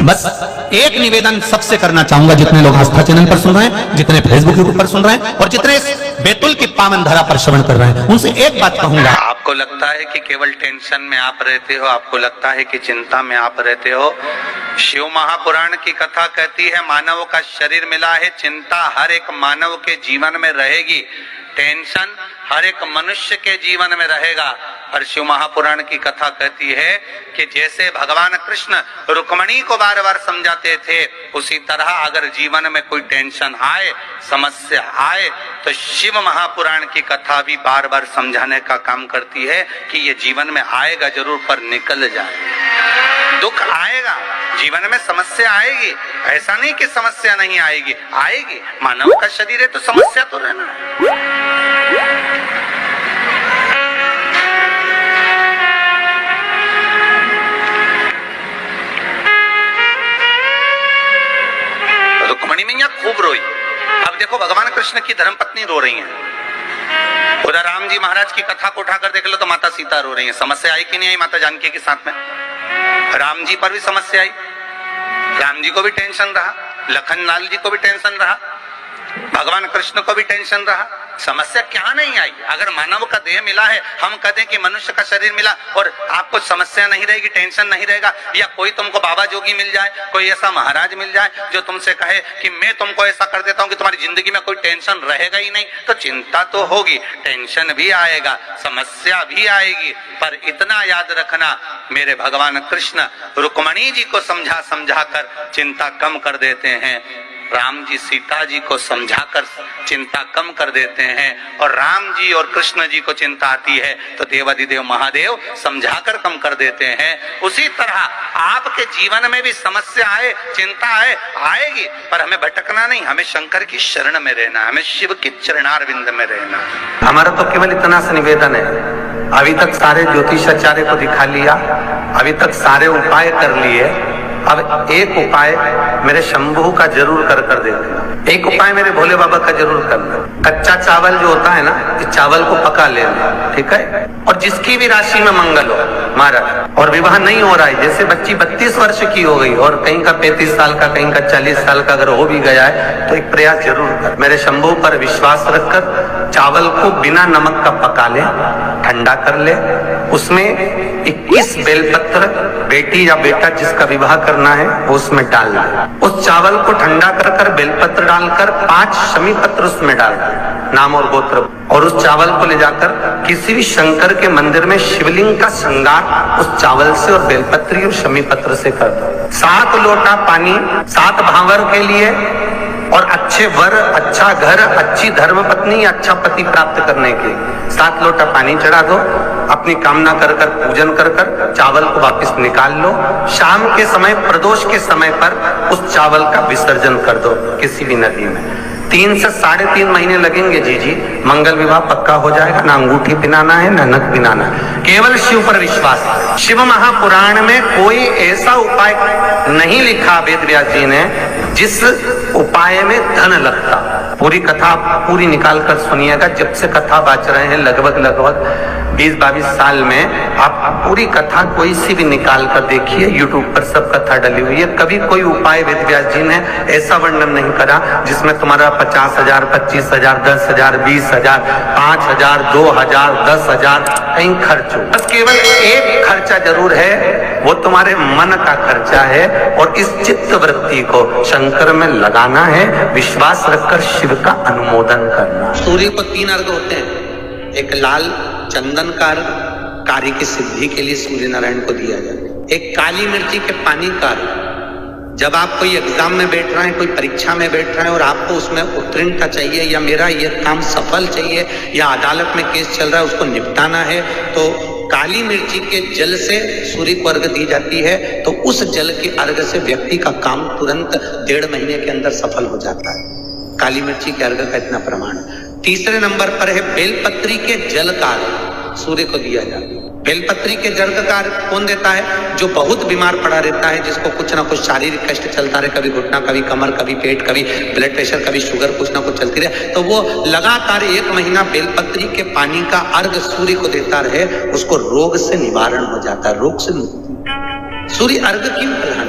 बस एक निवेदन सबसे करना चाहूंगा, जितने लोग आस्था चैनल पर सुन रहे हैं, जितने फेसबुक यूट्यूब पर सुन रहे हैं और जितने बैतुल की पावन धरा पर श्रवण कर रहे हैं, उनसे एक बात कहूंगा। आपको लगता है कि केवल टेंशन में आप रहते हो, आपको लगता है कि चिंता में आप रहते हो। शिव महापुराण की कथा कहती है मानव का शरीर मिला है, चिंता हर एक मानव के जीवन में रहेगी, टेंशन हर एक मनुष्य के जीवन में रहेगा। और शिव महापुराण की कथा कहती है कि जैसे भगवान कृष्ण रुक्मणी को बार बार समझाते थे, उसी तरह अगर जीवन में कोई टेंशन आए, समस्या आए, तो शिव महापुराण की कथा भी बार बार समझाने का काम करती है कि ये जीवन में आएगा जरूर, पर निकल जाए। दुख आएगा, जीवन में समस्या आएगी, ऐसा नहीं कि समस्या नहीं आएगी, आएगी। मानव का शरीर है तो समस्या तो रहना है। रुक्मणी मैया खूब रोई। अब देखो भगवान कृष्ण की धर्मपत्नी रो रही हैं, उधर राम जी महाराज की कथा को उठाकर देख लो तो माता सीता रो रही है। समस्या आई कि नहीं आई माता जानकी के साथ में? राम जी पर भी समस्या आई, राम जी को भी टेंशन रहा, लखन लाल जी को भी टेंशन रहा, भगवान कृष्ण को भी टेंशन रहा। समस्या क्या नहीं आई? अगर मानव का देह मिला है, हम कहते हैं कि मनुष्य का शरीर मिला और आपको समस्या नहीं रहेगी, टेंशन नहीं रहेगा, या कोई तुमको बाबा जोगी मिल जाए, कोई ऐसा महाराज मिल जाए जो तुमसे कहे कि मैं तुमको ऐसा कर देता हूं कि तुम्हारी जिंदगी में कोई टेंशन रहेगा ही नहीं, तो चिंता तो होगी, टेंशन भी आएगा, समस्या भी आएगी। पर इतना याद रखना, मेरे भगवान कृष्ण रुक्मणी जी को समझा समझा कर चिंता कम कर देते हैं, राम जी सीता जी को समझाकर चिंता कम कर देते हैं, और राम जी और कृष्ण जी को चिंता आती है तो देवाधिदेव महादेव समझाकर कम कर देते हैं। उसी तरह आपके जीवन में भी समस्या आए, चिंता आए, आएगी, पर हमें भटकना नहीं, हमें शंकर की शरण में रहना, हमें शिव की चरणारविंद में रहना। हमारा तो केवल इतना सा निवेदन है, अभी तक सारे ज्योतिषाचार्य को दिखा लिया, अभी तक सारे उपाय कर लिए, अब एक उपाय मेरे शंभू का जरूर कर देते, एक उपाय मेरे भोले बाबा का जरूर करना। कच्चा चावल जो होता है ना, इस चावल को पका लेना, ठीक है? और जिसकी भी राशि में मंगल हो महाराज, और विवाह नहीं हो रहा है, जैसे बच्ची 32 वर्ष की हो गई और कहीं का 35 साल का, कहीं का 40 साल का अगर हो भी गया है, तो एक प्रयास जरूर कर। मेरे शंभू पर विश्वास रखकर चावल को बिना नमक का पका ले, ठंडा कर ले, उसमें 21 बेलपत्र, बेटी या बेटा जिसका विवाह करना है वो उसमें डाल दे। उस चावल को ठंडा कर बेलपत्र डालकर 5 शमी पत्र उसमें डाल दे, नाम और गोत्र, और उस चावल को ले जाकर किसी भी शंकर के मंदिर में शिवलिंग का श्रृंगार उस चावल से और बेलपत्री और शमी पत्र से कर दो। 7 लोटा पानी 7 भावर के लिए, और अच्छे वर, अच्छा घर, अच्छी धर्मपत्नी, अच्छा पति प्राप्त करने के 7 लोटा पानी चढ़ा दो, अपनी कामना कर पूजन कर चावल को वापस निकाल लो। शाम के समय, प्रदोष के समय पर उस चावल का विसर्जन कर दो किसी भी नदी में। 3 से 3.5 महीने लगेंगे जी, मंगल विवाह पक्का हो जाएगा। ना अंगूठी पिनाना है, ना नख पिनाना है, केवल शिव पर विश्वास। शिव महापुराण में कोई ऐसा उपाय नहीं लिखा वेद व्यास जी ने जिस उपाय में धन लगता। पूरी कथा पूरी निकाल कर सुनिएगा, जब से कथा बाच रहे हैं लगभग 20-22 साल में, आप पूरी कथा कोई सी भी निकाल कर देखिए, यूट्यूब पर सब कथा डली हुई है। कभी कोई उपाय वेद व्यास जी ने ऐसा वर्णन नहीं करा जिसमें तुम्हारा 50,000, 25,000, 10,000, 20,000, 5,000, 2,000, 10,000 कहीं खर्च हो। बस केवल एक खर्चा जरूर है, वो तुम्हारे मन का खर्चा है, और इस चित्त वृत्ति को शंकर में लगाना है, विश्वास रखकर शिव का अनुमोदन करना। सूर्य को 3 अर्घ होते हैं, एक लाल चंदन का अर्घ कार्य की सिद्धि के लिए सूर्य नारायण को दिया जाता है, एक काली मिर्ची के पानी का अर्घ। जब आप कोई एग्जाम में बैठ रहे हैं, कोई परीक्षा में बैठ रहे हैं और आपको उसमें उत्तीर्णता चाहिए, या मेरा ये काम सफल चाहिए, या अदालत में केस चल रहा है उसको निपटाना है, तो काली मिर्ची के जल से सूर्य को अर्घ दी जाती है, तो उस जल के अर्घ से व्यक्ति का काम तुरंत 1.5 महीने के अंदर सफल हो जाता है। काली मिर्ची के अर्घ का इतना प्रमाण। तीसरे नंबर पर है बेलपत्री के जल का अर्घ, सूर्य को दिया जाता है। बेलपत्री के जल का अर्घ कौन देता है? जो बहुत बीमार पड़ा रहता है, जिसको कुछ ना कुछ शारीरिक कष्ट चलता रहे, कभी घुटना, कभी कमर, कभी पेट, कभी ब्लड प्रेशर, कभी शुगर, कुछ ना कुछ चलती रहे, तो वो लगातार 1 महीना बेलपत्री के पानी का अर्घ सूर्य को देता रहे, उसको रोग से निवारण हो जाता है, रोग से मुक्ति। सूर्य अर्घ क्यों प्रधान?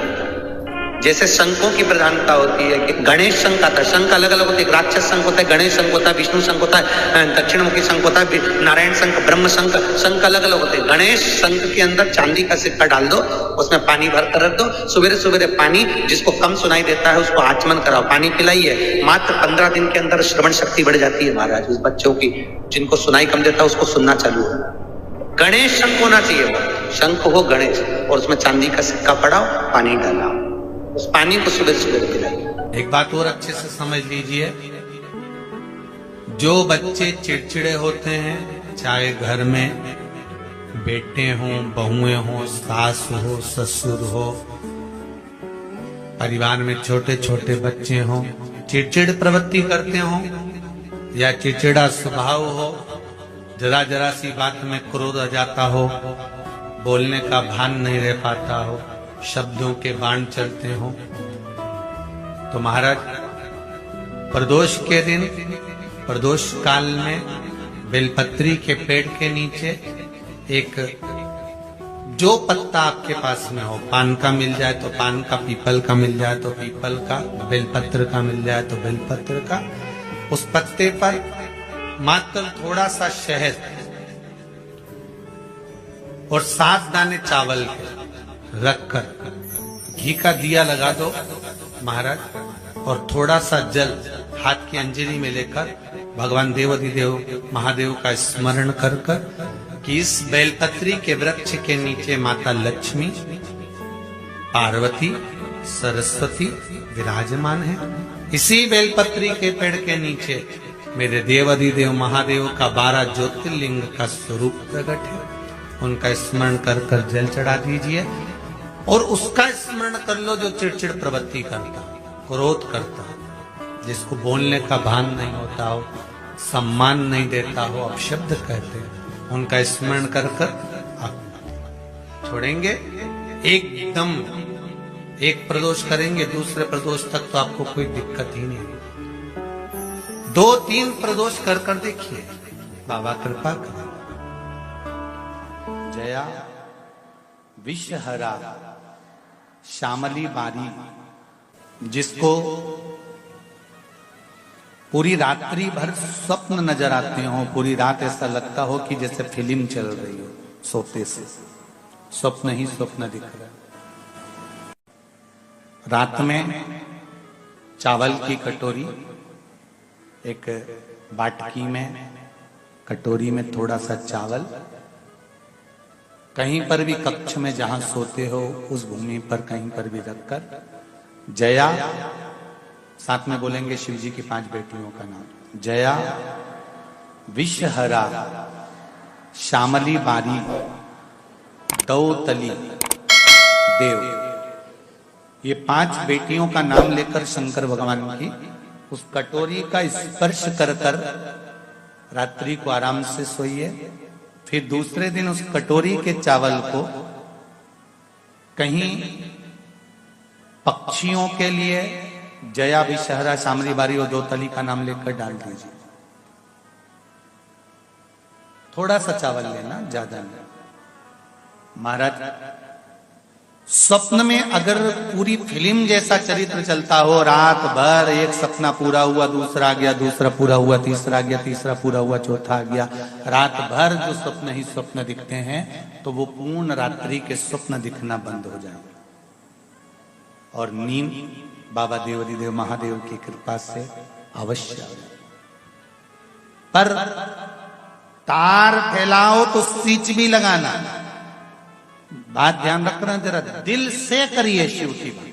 जैसे शंखों की प्रधानता होती है कि गणेश शंख आता है, शंख अलग अलग होते हैं, राक्षस शंख होता है, गणेश शंख होता है, विष्णु शंख होता है, दक्षिणमुखी शंख होता है, नारायण शंख, ब्रह्म शंख, शंख अलग अलग होते हैं। गणेश शंख के अंदर चांदी का सिक्का डाल दो, उसमें पानी भर कर रख दो, सवेरे सवेरे पानी, जिसको कम सुनाई देता है उसको आचमन कराओ, पानी पिलाइए। मात्र 15 दिन के अंदर श्रवण शक्ति बढ़ जाती है महाराज। उस बच्चों की जिनको सुनाई कम देता है उसको सुनना चालू हो। गणेश शंख होना चाहिए, वो शंख हो गणेश, और उसमें चांदी का सिक्का पड़ाओ, पानी डालाओ, उस पानी को सुबह सुबह पिलाइए। एक बात और अच्छे से समझ लीजिए, जो बच्चे चिड़चिड़े होते हैं, चाहे घर में बेटे हों, बहुएं हों, सास हो, ससुर हो, परिवार में छोटे छोटे बच्चे हों, चिड़चिड़ प्रवृत्ति करते हों या चिड़चिड़ा स्वभाव हो, जरा जरा सी बात में क्रोध आ जाता हो, बोलने का भान नहीं रह पाता हो, शब्दों के बाण चलते हो, तो महाराज प्रदोष के दिन, प्रदोष काल में बेलपत्री के पेड़ के नीचे एक जो पत्ता आपके पास में हो, पान का मिल जाए तो पान का, पीपल का मिल जाए तो पीपल का, बेलपत्र का मिल जाए तो बेलपत्र का, उस पत्ते पर मात्र थोड़ा सा शहद और 7 दाने चावल के रखकर घी का दिया लगा दो महाराज, और थोड़ा सा जल हाथ की अंजलि में लेकर भगवान देवाधिदेव महादेव का स्मरण कर कर कि इस बेलपत्री के वृक्ष के नीचे माता लक्ष्मी, पार्वती, सरस्वती विराजमान है। इसी बेलपत्री के पेड़ के नीचे मेरे देवाधिदेव महादेव का 12 ज्योतिर्लिंग का स्वरूप प्रकट है। उनका स्मरण कर कर जल चढ़ा दीजिए और उसका स्मरण कर लो जो चिड़चिड़ प्रवृत्ति करता, क्रोध करता, जिसको बोलने का भान नहीं होता हो, सम्मान नहीं देता हो, अपशब्द कहते हैं, उनका स्मरण कर कर आप छोड़ेंगे। एकदम एक प्रदोष करेंगे, दूसरे प्रदोष तक तो आपको कोई दिक्कत ही नहीं। 2-3 प्रदोष कर कर देखिए, बाबा कृपा करें। जया विषहरा श्यामली बारी, जिसको पूरी रात्रि भर स्वप्न नजर आते हो, पूरी रात ऐसा लगता हो कि जैसे फिल्म चल रही हो, सोते से स्वप्न ही स्वप्न दिख रहा है। रात में चावल की कटोरी, एक बाटकी में, कटोरी में थोड़ा सा चावल, कहीं पर भी कक्ष में जहां सोते हो उस भूमि पर कहीं पर भी रखकर जया, साथ में बोलेंगे शिव जी की 5 बेटियों का नाम, जया विषहरा श्यामली बारी दौतली देव, ये 5 बेटियों का नाम लेकर शंकर भगवान की उस कटोरी का स्पर्श कर कर रात्रि को आराम से सोइए। फिर दूसरे दिन उस कटोरी के चावल को कहीं पक्षियों के लिए जया विषहरा श्यामली बारी और दौतली का नाम लेकर डाल दीजिए। थोड़ा सा चावल लेना, ज्यादा नहीं। महाराज स्वप्न में अगर पूरी फिल्म जैसा चरित्र चलता हो, रात भर एक सपना पूरा हुआ, दूसरा आ गया, दूसरा पूरा हुआ, तीसरा आ गया, तीसरा पूरा हुआ, चौथा आ गया, रात भर जो स्वप्न ही स्वप्न दिखते हैं, तो वो पूर्ण रात्रि के स्वप्न दिखना बंद हो जाएंगे और नींद बाबा देवाधिदेव महादेव की कृपा से अवश्य। पर तार फैलाओ तो स्विच भी लगाना, बात ध्यान रखना, जरा दिल से करिए शिव की बात।